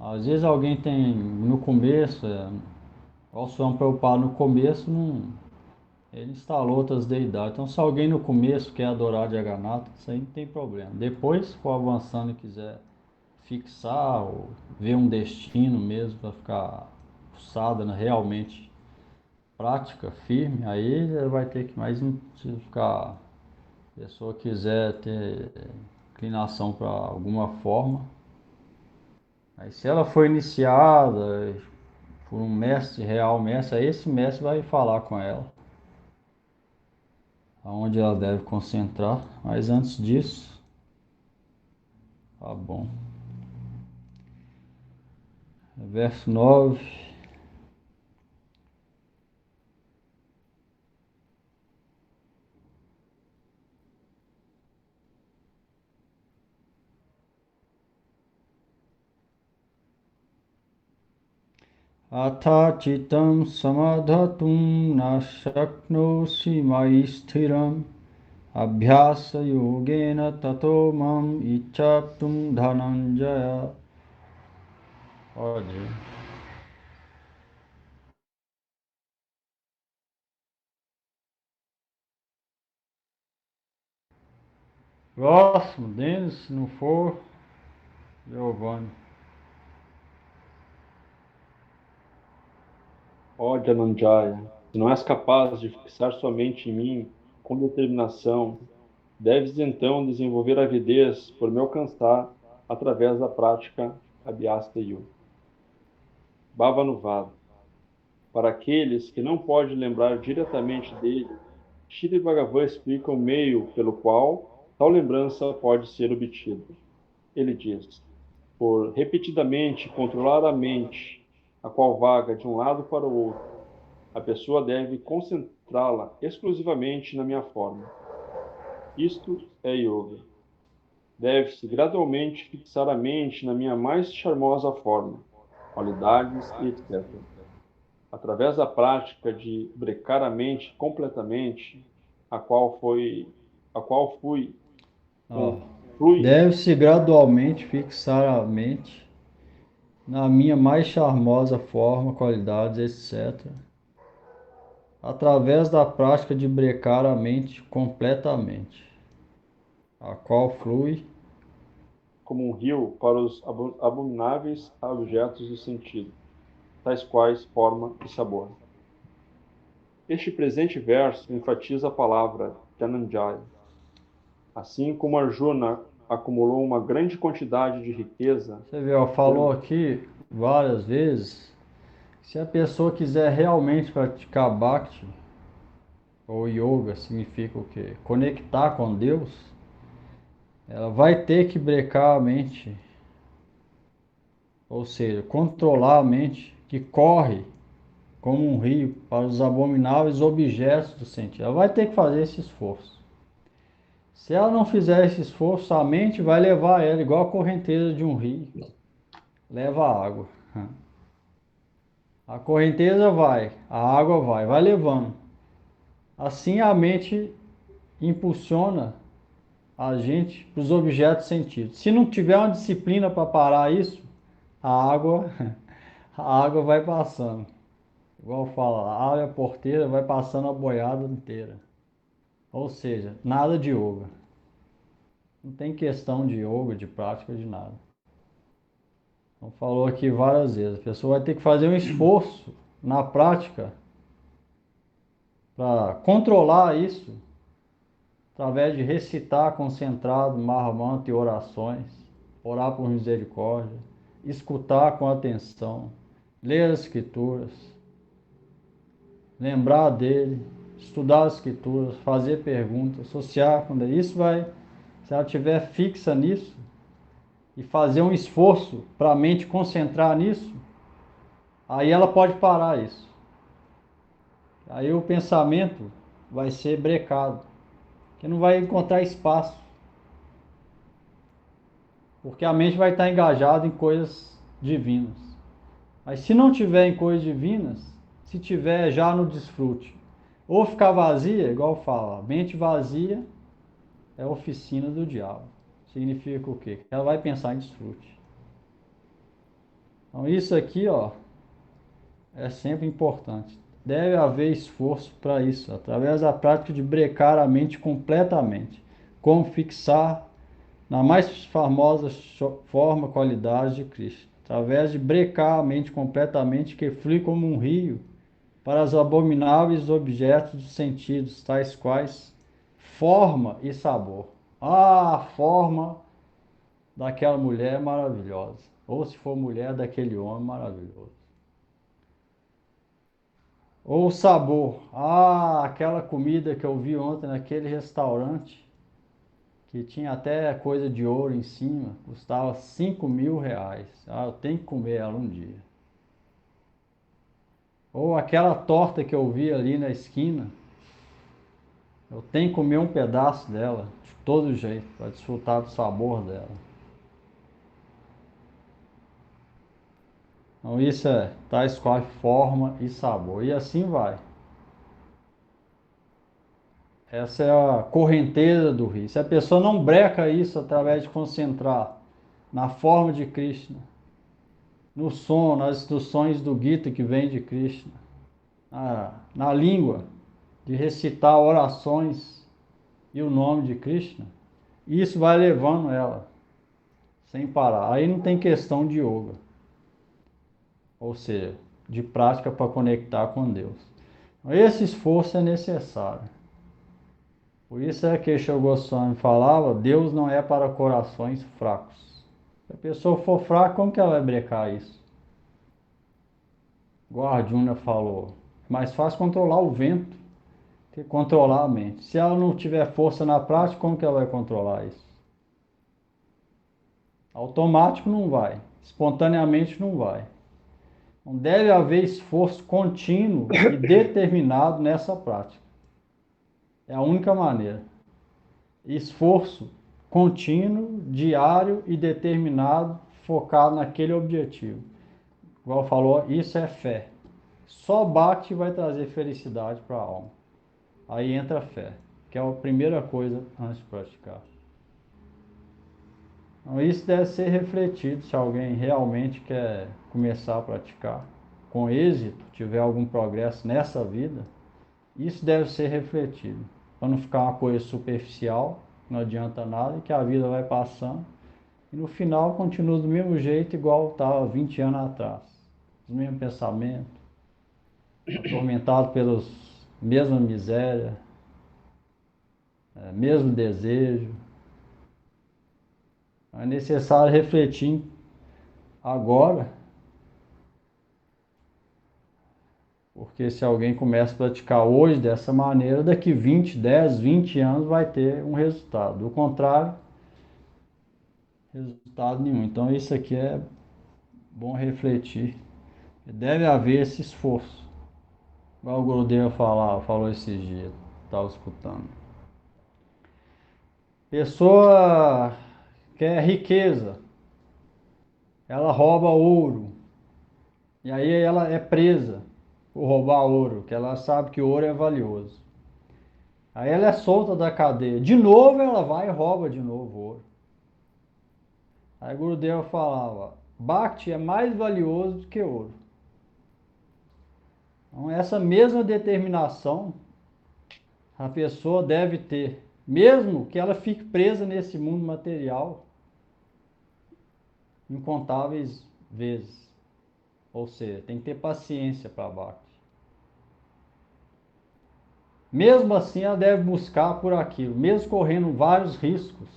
Às vezes alguém tem no começo, o Swami Prabhupada no começo não, ele instalou outras deidades. Então se alguém no começo quer adorar Jagannatha, isso aí não tem problema. Depois, se for avançando e quiser fixar ou ver um destino mesmo para ficar sadhana realmente prática, firme, aí ele vai ter que mais se ficar, se a pessoa quiser ter inclinação para alguma forma. Aí se ela for iniciada por um mestre, real mestre, aí esse mestre vai falar com ela aonde ela deve concentrar, mas antes disso, tá bom. Verso 9. Atha chitam samadhatum na shaknosi mai sthiram abhyasa yogena tato mam ichaptum dhananjaya. Pode. Próximo, Denis, se não for, Giovanni. Ó Dhananjaya, se não és capaz de fixar sua mente em mim com determinação, deves então desenvolver avidez por me alcançar através da prática Abhyasta Yoga. Bhavanuvada. Para aqueles que não podem lembrar diretamente dele, Shri Bhagavan explica o meio pelo qual tal lembrança pode ser obtida. Ele diz: por repetidamente controlar a mente, a qual vaga de um lado para o outro, a pessoa deve concentrá-la exclusivamente na minha forma. Isto é yoga. Deve-se gradualmente fixar a mente na minha mais charmosa forma, qualidades e etc. Através da prática de brecar a mente completamente, a qual fui Ó, flui deve-se gradualmente fixar a mente na minha mais charmosa forma, qualidades, etc. Através da prática de brecar a mente completamente, a qual flui. como um rio para os abomináveis objetos do sentido, tais quais forma e sabor. Este presente verso enfatiza a palavra Dhananjaya. Assim como Arjuna acumulou uma grande quantidade de riqueza, Você vê, ó, falou aqui várias vezes, se a pessoa quiser realmente praticar Bhakti, ou Yoga, significa o quê? Conectar com Deus, ela vai ter que brecar a mente, ou seja, controlar a mente que corre como um rio para os abomináveis objetos do sentido. Ela vai ter que fazer esse esforço. Se ela não fizer esse esforço, a mente vai levar ela igual a correnteza de um rio, leva a água. A correnteza vai, a água vai levando. Assim a mente impulsiona a gente para os objetos sentidos. Se não tiver uma disciplina para parar isso, a água, a água vai passando. Igual fala, abre a porteira, vai passando a boiada inteira. Ou seja, nada de yoga. Não tem questão de yoga, de prática, de nada. Então falou aqui várias vezes, a pessoa vai ter que fazer um esforço na prática para controlar isso através de recitar concentrado, Mahamanta e orações, orar por misericórdia, escutar com atenção, ler as escrituras, lembrar dele, estudar as escrituras, fazer perguntas, associar com ele. Isso vai, se ela estiver fixa nisso e fazer um esforço para a mente concentrar nisso, aí ela pode parar isso. Aí o pensamento vai ser brecado, que não vai encontrar espaço. Porque a mente vai estar engajada em coisas divinas. Mas se não tiver em coisas divinas, se tiver já no desfrute, ou ficar vazia, igual fala, mente vazia é oficina do diabo. Significa o quê? Ela vai pensar em desfrute. Então isso aqui, ó, é sempre importante. Deve haver esforço para isso, através da prática de brecar a mente completamente. Como fixar na mais famosa forma, qualidade de Cristo. Através de brecar a mente completamente, que flui como um rio para os abomináveis objetos dos sentidos, tais quais forma e sabor. Ah, a forma daquela mulher é maravilhosa. Ou se for mulher daquele homem, maravilhoso. Ou o sabor. Ah, aquela comida que eu vi ontem naquele restaurante, que tinha até coisa de ouro em cima, custava 5.000 reais. Ah, eu tenho que comer ela um dia. Ou aquela torta que eu vi ali na esquina, eu tenho que comer um pedaço dela, de todo jeito, para desfrutar do sabor dela. Então isso é tais quais forma e sabor. E assim vai. Essa é a correnteza do rio. Se a pessoa não breca isso através de concentrar na forma de Krishna, no som, nas instruções do Gita que vem de Krishna, na língua, de recitar orações e o nome de Krishna, isso vai levando ela sem parar. Aí não tem questão de yoga, ou seja, de prática para conectar com Deus. Esse esforço é necessário. Por isso é que Exu Goswami falava, Deus não é para corações fracos. Se a pessoa for fraca, como que ela vai brecar isso? Igual a Arjuna falou, é mais fácil controlar o vento que controlar a mente. Se ela não tiver força na prática, como que ela vai controlar isso? Automático não vai, espontaneamente não vai. Então deve haver esforço contínuo e determinado nessa prática. É a única maneira. Esforço contínuo, diário e determinado, focado naquele objetivo. Igual falou, isso é fé. Só Bhakti vai trazer felicidade para a alma. Aí entra a fé, que é a primeira coisa antes de praticar. Então, isso deve ser refletido se alguém realmente quer começar a praticar com êxito, tiver algum progresso nessa vida, isso deve ser refletido, para não ficar uma coisa superficial, não adianta nada, e que a vida vai passando, e no final continua do mesmo jeito, igual estava 20 anos atrás. Os mesmos pensamentos, atormentado pelas mesmas misérias, mesmo desejo. É necessário refletir agora, porque se alguém começa a praticar hoje dessa maneira, daqui 10, 20 anos vai ter um resultado. Do contrário, resultado nenhum. Então isso aqui é bom refletir. Deve haver esse esforço. Igual o Gurudeva falou esses dias, estava escutando. Pessoa quer riqueza, ela rouba ouro, e aí ela é presa por roubar ouro, que ela sabe que ouro é valioso. Aí ela é solta da cadeia. De novo ela vai e rouba de novo ouro. Aí Gurudeva falava, Bhakti é mais valioso do que ouro. Então essa mesma determinação a pessoa deve ter, mesmo que ela fique presa nesse mundo material incontáveis vezes. Ou seja, tem que ter paciência para Bhakti. Mesmo assim, ela deve buscar por aquilo, mesmo correndo vários riscos.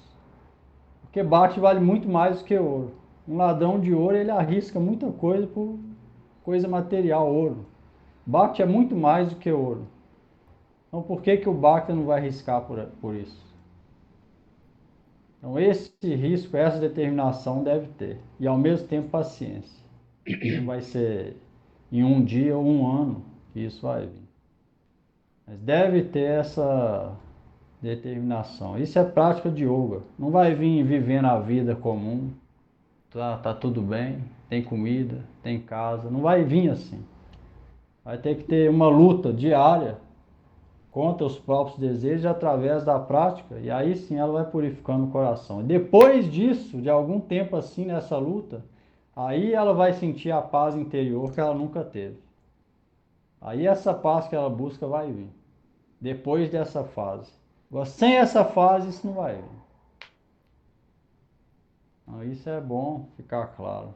Porque Bhakti vale muito mais do que ouro. Um ladrão de ouro, ele arrisca muita coisa por coisa material, ouro. Bhakti é muito mais do que ouro. Então, por que o Bhakti não vai arriscar por isso? Então, esse risco, essa determinação deve ter. E, ao mesmo tempo, paciência. Não vai ser em um dia ou um ano que isso vai vir. Mas deve ter essa determinação. Isso é prática de yoga. Não vai vir vivendo a vida comum. Tá tudo bem, tem comida, tem casa. Não vai vir assim. Vai ter que ter uma luta diária contra os próprios desejos através da prática. E aí sim ela vai purificando o coração. E depois disso, de algum tempo assim nessa luta, Aí ela vai sentir a paz interior que ela nunca teve. Aí essa paz que ela busca vai vir. Depois dessa fase. Agora, sem essa fase, isso não vai vir. Então, isso é bom ficar claro.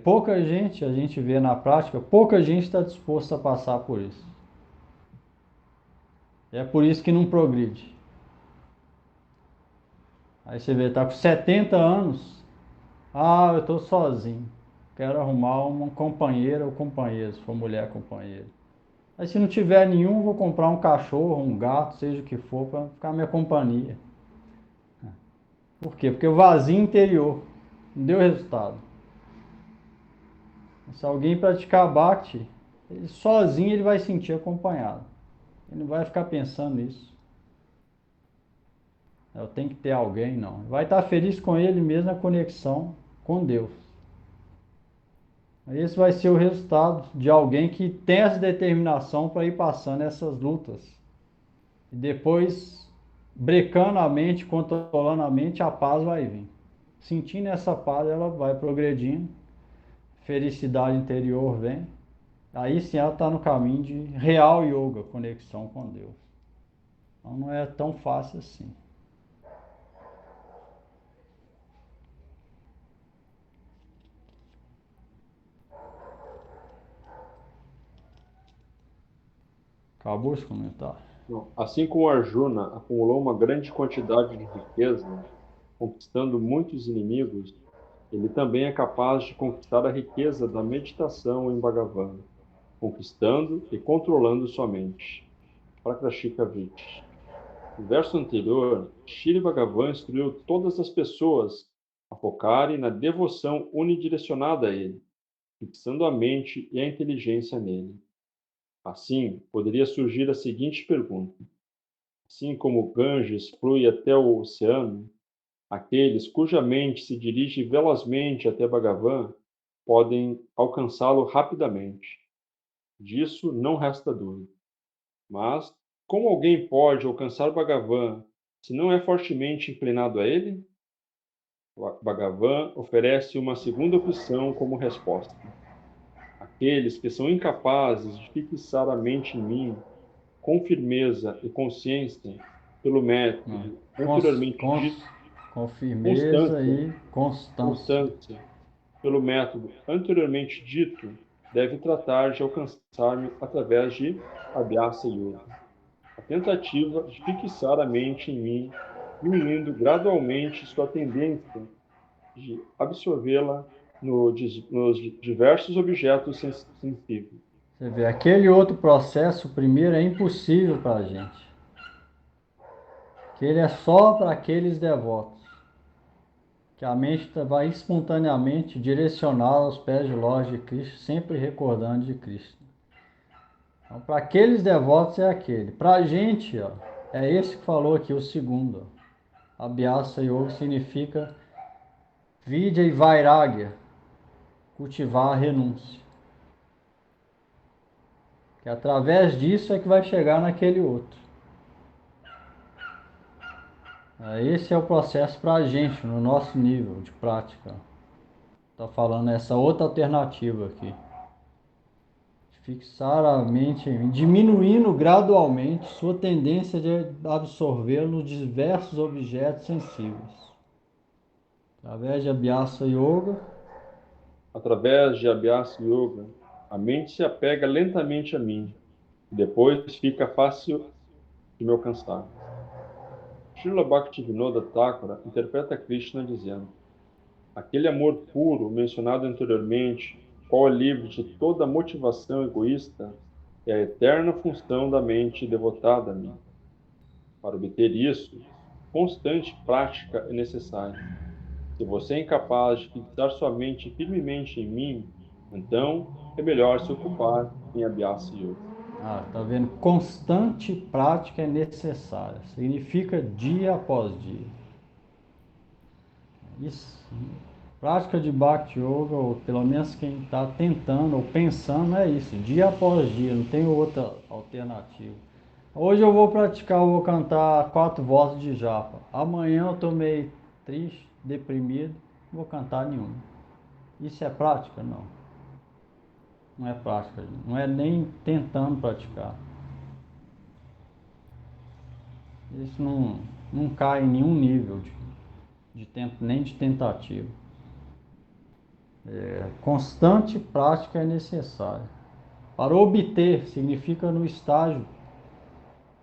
Pouca gente, a gente vê na prática, pouca gente está disposta a passar por isso. É por isso que não progride. Aí você vê, tá com 70 anos, eu estou sozinho, quero arrumar uma companheira ou companheiro, se for mulher companheira. Aí se não tiver nenhum, vou comprar um cachorro, um gato, seja o que for, para ficar minha companhia. Por quê? Porque o vazio interior não deu resultado. Se alguém praticar Bhakti, sozinho ele vai sentir acompanhado. Ele não vai ficar pensando nisso. Eu tenho que ter alguém, não. Vai estar feliz com ele mesmo na conexão com Deus. Esse vai ser o resultado de alguém que tem essa determinação para ir passando essas lutas. E depois, brecando a mente, controlando a mente, a paz vai vir. Sentindo essa paz, ela vai progredindo. Felicidade interior vem. Aí sim ela está no caminho de real yoga, conexão com Deus. Então não é tão fácil assim. Acabou esse comentário? Não. Assim como Arjuna acumulou uma grande quantidade de riqueza, conquistando muitos inimigos, ele também é capaz de conquistar a riqueza da meditação em Bhagavan, conquistando e controlando sua mente. Prakrashika Vrit. No verso anterior, Shri Bhagavan instruiu todas as pessoas a focarem na devoção unidirecionada a ele, fixando a mente e a inteligência nele. Assim, poderia surgir a seguinte pergunta: assim como o Ganges flui até o oceano, aqueles cuja mente se dirige velozmente até Bhagavan podem alcançá-lo rapidamente. Disso não resta dúvida. Mas como alguém pode alcançar Bhagavan se não é fortemente inclinado a ele? Bhagavan oferece uma segunda opção como resposta. Aqueles que são incapazes de fixar a mente em mim com firmeza e consciência pelo método anteriormente dito, Com firmeza e constância. pelo método anteriormente dito, deve tratar de alcançar-me através de Abhyasa Yoga. A tentativa de fixar a mente em mim, diminuindo gradualmente sua tendência de absorvê-la nos diversos objetos sensíveis. Você vê, aquele outro processo, o primeiro, é impossível para a gente. Que ele é só para aqueles devotos. Que a mente vai espontaneamente direcionada aos pés de Lorde de Cristo, sempre recordando de Cristo. Então, para aqueles devotos é aquele. Para a gente, é esse que falou aqui, o segundo. Abhyasa Yoga significa Vidya e Vairagya, cultivar a renúncia. Que através disso é que vai chegar naquele outro. Esse é o processo para a gente, no nosso nível de prática. Está falando essa outra alternativa aqui. Fixar a mente, diminuindo gradualmente sua tendência de absorver nos diversos objetos sensíveis. Através de Abhyasa Yoga. Através de Abhyasa Yoga, a mente se apega lentamente a mim, e depois fica fácil de me alcançar. Srila Bhaktivinoda Thakura interpreta Krishna dizendo: aquele amor puro mencionado anteriormente, qual é livre de toda motivação egoísta, é a eterna função da mente devotada a mim. Para obter isso, constante prática é necessária. Se você é incapaz de fixar sua mente firmemente em mim, então é melhor se ocupar em Abhyasa Yoga. Tá vendo? Constante prática é necessária. Significa dia após dia. Isso. Prática de Bhakti Yoga, ou pelo menos quem está tentando ou pensando, é isso. Dia após dia, não tem outra alternativa. Hoje eu vou praticar, eu vou cantar 4 vozes de japa. Amanhã eu tomei triste, deprimido, não vou cantar nenhuma. Isso é prática? Não. Não é prática, não é nem tentando praticar. Isso não cai em nenhum nível nem de tentativa. Constante prática é necessária. Para obter, significa no estágio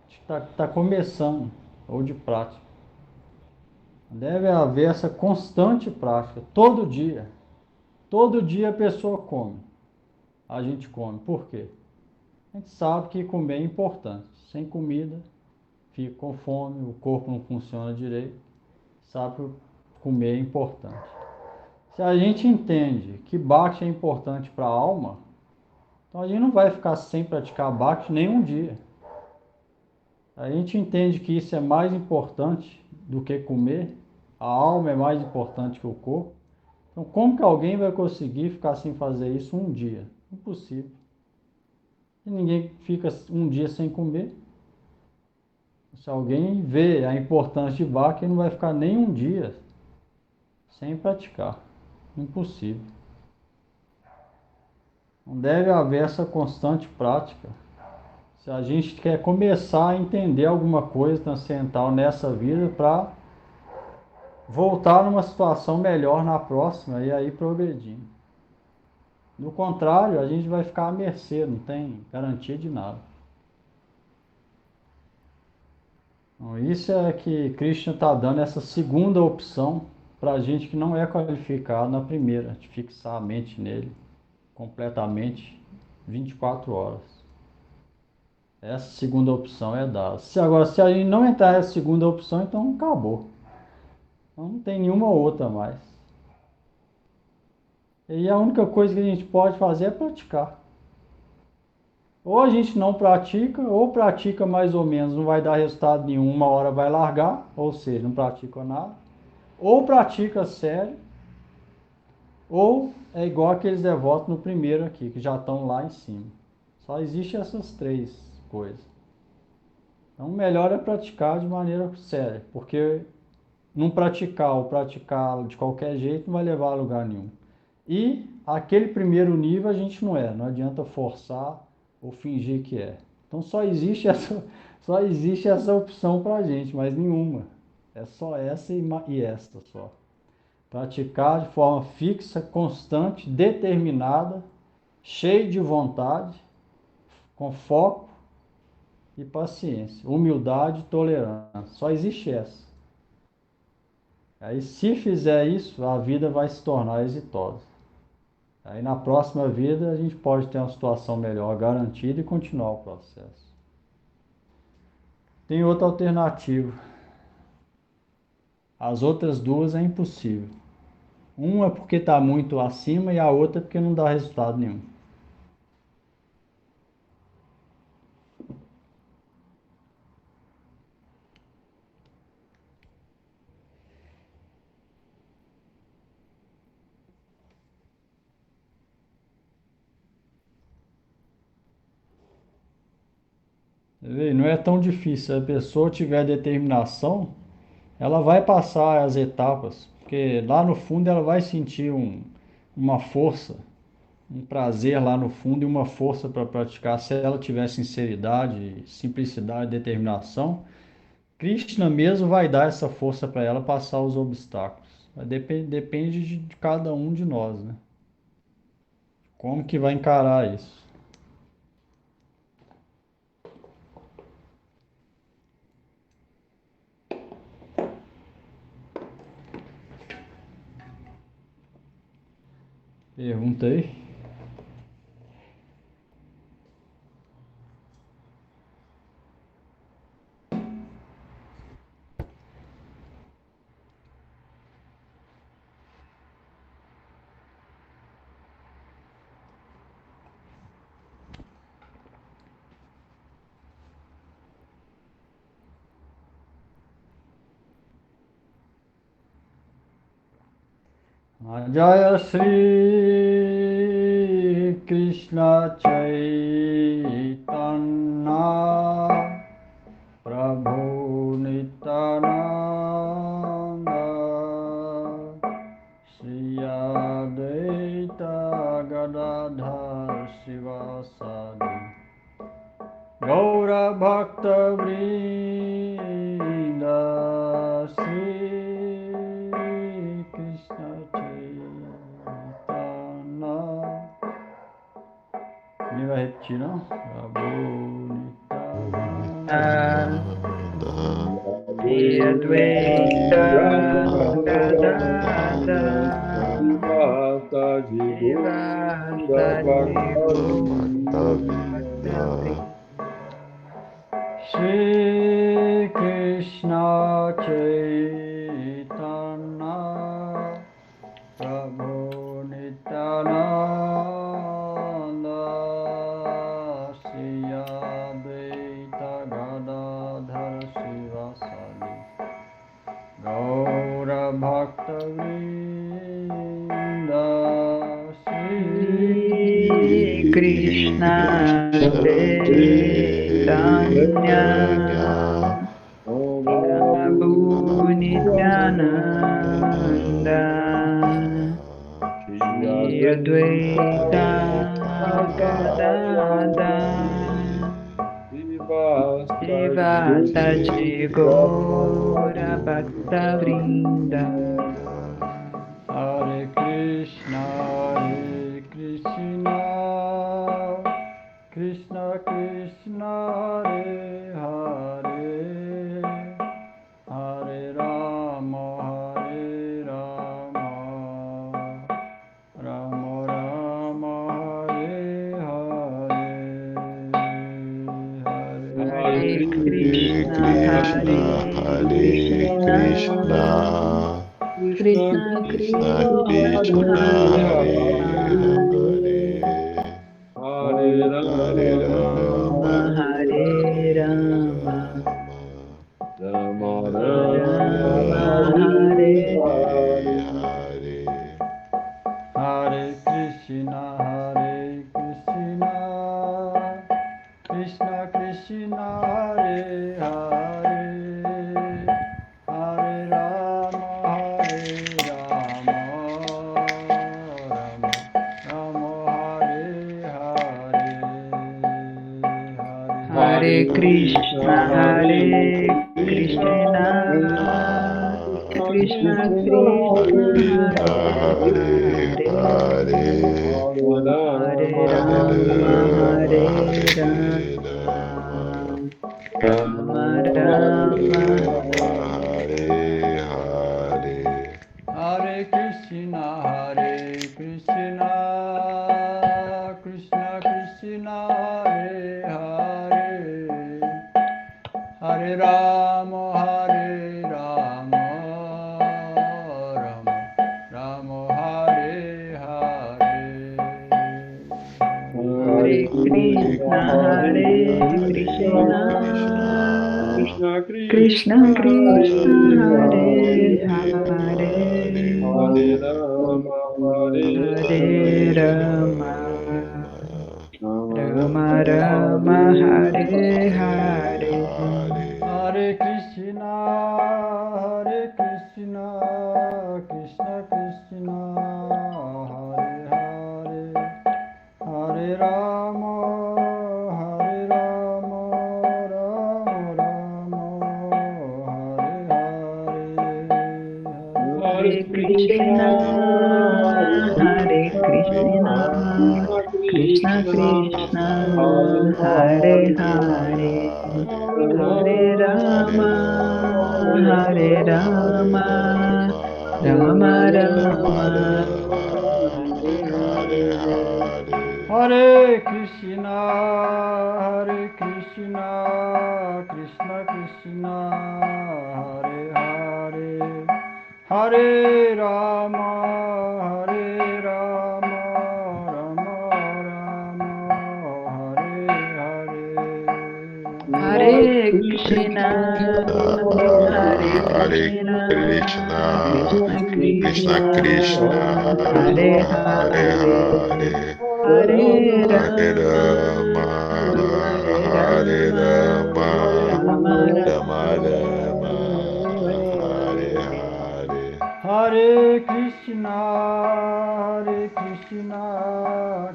de está começando, ou de prática. Deve haver essa constante prática, todo dia. Todo dia a pessoa come. A gente come. Por quê? A gente sabe que comer é importante. Sem comida, fica com fome, o corpo não funciona direito. Sabe que comer é importante. Se a gente entende que Bhakti é importante para a alma, então a gente não vai ficar sem praticar Bhakti nenhum dia. A gente entende que isso é mais importante do que comer, a alma é mais importante que o corpo. Então, como que alguém vai conseguir ficar sem fazer isso um dia? Impossível. E ninguém fica um dia sem comer. Se alguém vê a importância de Bhakti, ele não vai ficar nem um dia sem praticar. Impossível. Não deve haver essa constante prática. Se a gente quer começar a entender alguma coisa transcendental nessa vida para voltar numa situação melhor na próxima e aí progredindo. Do contrário, a gente vai ficar à mercê, não tem garantia de nada. Então, isso é que Krishna está dando essa segunda opção para a gente que não é qualificado na primeira, de fixar a mente nele completamente 24 horas. Essa segunda opção é dada. Agora, se a gente não entrar nessa segunda opção, então acabou. Então não tem nenhuma outra mais. E a única coisa que a gente pode fazer é praticar. Ou a gente não pratica, ou pratica mais ou menos, não vai dar resultado nenhum, uma hora vai largar, ou seja, não pratica nada. Ou pratica sério, ou é igual aqueles devotos no primeiro aqui, que já estão lá em cima. Só existe essas três coisas. Então, o melhor é praticar de maneira séria, porque não praticar ou praticar de qualquer jeito não vai levar a lugar nenhum. E aquele primeiro nível a gente não adianta forçar ou fingir que é. Então só existe essa opção para a gente, mas nenhuma. É só essa e esta só. Praticar de forma fixa, constante, determinada, cheio de vontade, com foco e paciência, humildade e tolerância. Só existe essa. Aí, se fizer isso, a vida vai se tornar exitosa. Aí, na próxima vida, a gente pode ter uma situação melhor garantida e continuar o processo. Tem outra alternativa. As outras duas é impossível. Uma é porque está muito acima e a outra é porque não dá resultado nenhum. Não é tão difícil. Se a pessoa tiver determinação, ela vai passar as etapas, porque lá no fundo ela vai sentir uma força, um prazer lá no fundo e uma força para praticar. Se ela tiver sinceridade, simplicidade, determinação, Krishna mesmo vai dar essa força para ela passar os obstáculos. Depende de cada um de nós, né? Como que vai encarar isso? Pergunta aí. Jaya Shri Krishna Chaitanya Prabhu Nityananda Prabhu Shri Advaita Gadadhara Vasa Srivasa Jiva Shri Krishna Chaitanya Prabhu Nityananda Shri Advaita Gadadhara Srivasadi Gaura Bhakta Vrinda Shri Shri Krishna Chaitanya Prabhu Nityananda Shri Advaita Gadadhara Srivasa Gaura Bhakta Vrinda Hare Krishna, Krishna Krishna, Hare Hare, Hare Rama, Rama Rama, Hare Hare, Hare Krishna, Hare Krishna, Krishna Krishna Krishna, Krishna, Hare Hare Hare, Hare Rama Rama, Hare Rama, Rama Rama Hare Hare Hare. Hare Krishna, Krishna Krishna, Hare Hare, Hare Rama, Rama Rama, Hare Hare, Hare Krishna, Krishna Krishna, Hare Hare, Hare Rama, Rama Rama, Hare Krishna, Krishna Krishna, Hare Hare, Hare Rama, Rama Hare Hare. Hare Krishna, Krishna Krishna Krishna, Hare Hare, Hare Rama, Hare Rama, Rama Rama, Hare Hare. Hare Krishna, Krishna Krishna, Hare Hare, Hare Rama, Rama Rama, Hare Hare. Hare Krishna, Krishna Krishna, Hare Hare, Hare Rama, Rama Rama. Hare Krishna, Krishna Krishna, Hare Hare, Hare Rama, Rama Rama, Hare Hare. Hare Krishna, Krishna, Krishna Krishna, Hare Hare Hare, Hare Hare Rama, Rama, Rama Rama Rama, Hare Hare. Hare Krishna,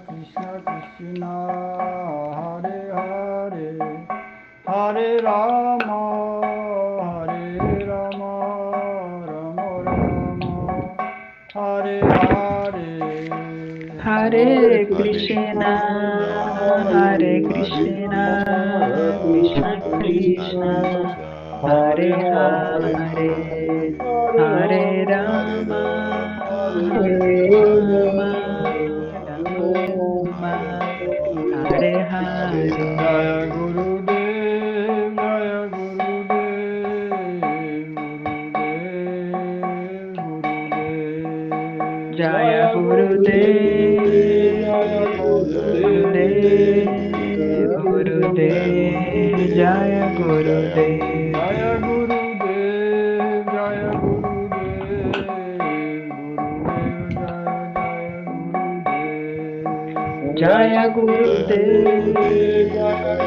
Krishna Krishna, Hare Hare, Hare Rama, Rama Rama, Hare Hare. Hare Krishna, Hare Krishna, Krishna Krishna, Hare Hare, Hare Rama, Hare Rama, Rama Hare Hare. Jaya Gurudev, Jaya Gurudev, Gurudev, Gurudev, Jaya Gurudev. Jaya Gurudev, Jaya Gurudev,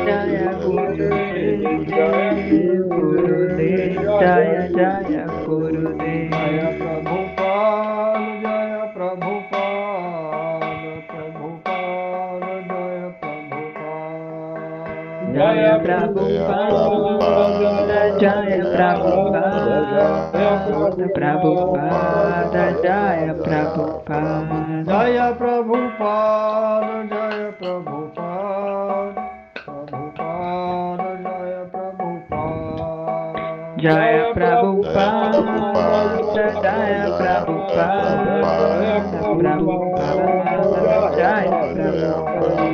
Jaya Gurudev, Jaya Gurudev, Gurudev, Jaya Jaya Gurudev. Jaya Prabhupada, Jaya Prabhupada, Jaya Prabhupada, Prabhupada, Jaya Prabhupada, Jaya Prabhupada, Jaya Prabhupada, Prabhupada, Jaya Prabhupada, Jaya Prabhupada, Prabhupada, Jaya Prabhupada.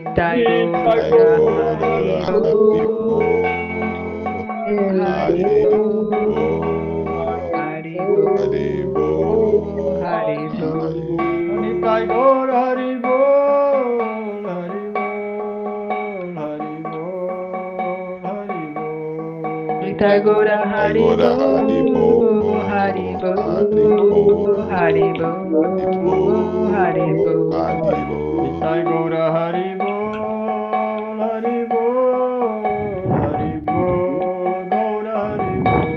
Nitai Gaura Hari Bol, Hari Bol, Hari Bol, Hari Bol. Nitai Gaura Hari Bol, Hari Bol, Hari Bol, Hari Bol. Nitai Gaura Hari Bol, Hari Bol, Hari Bol, Hari Bol. Nitai Gaura Hari Bol, Hari Bol, Hari Bol, Hari Bol. Nitai Gaura Hari Bol, Hari Bol, Hari Bol, Gaura Hari Bol.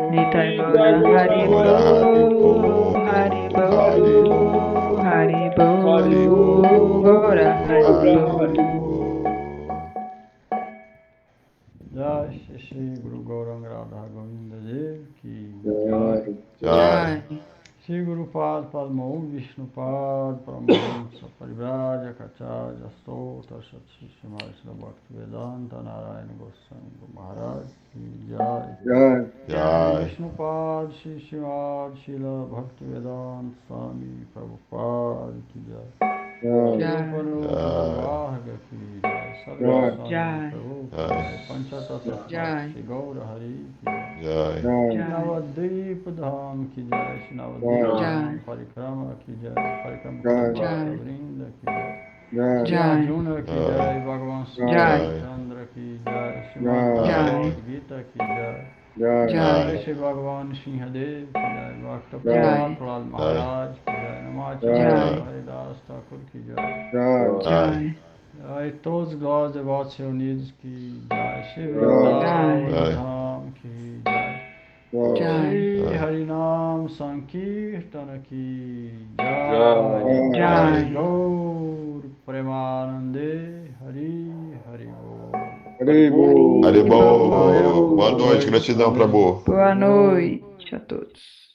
Nitai Gaura Hari Bol, Hari Bol, Hari Bol, Gaura Hari Bol. Jai Shri Guru Gaurang Radha Govinda Dev ki jai. Jai. Shri Guru Pad Padma Vishnu Pad Paramahamsa Parivraja Kacharya Stota Shri Srimad Bhakti Vedanta Narayana Goswami Guru Maharaj ki jai. Jai. Vishnu Pad Shri Srimad Srila Bhakti Vedanta Swami Prabhupada ki jai. Jai. ki jai. Panchatattva Shri Gaura Hari ki jai. Jai. Navadvip Dham ki jai, Shri Navadvip Dham Parikrama ki jai, Parikrama Vrinda ki jai, Arjuna ki jai, Bhagavan Sri Chandra ki jai, Srimad Bhagavad Gita ki jai, Jai Shri Bhagavan Sinhadev ki jai, Bhakta Prahlad Maharaj ki jai, Namacharya Haridas Thakur ki jai, Jai. Jai todos os glórias devotos reunidos ki jai, Shri Vrindavan Dham ki jai. Shri Harinam Sankirtana ki jai. Jai. Gaur Premanande Hari Hari Bol. Haribol. Boa noite, gratidão, Prabhu. Boa noite a todos.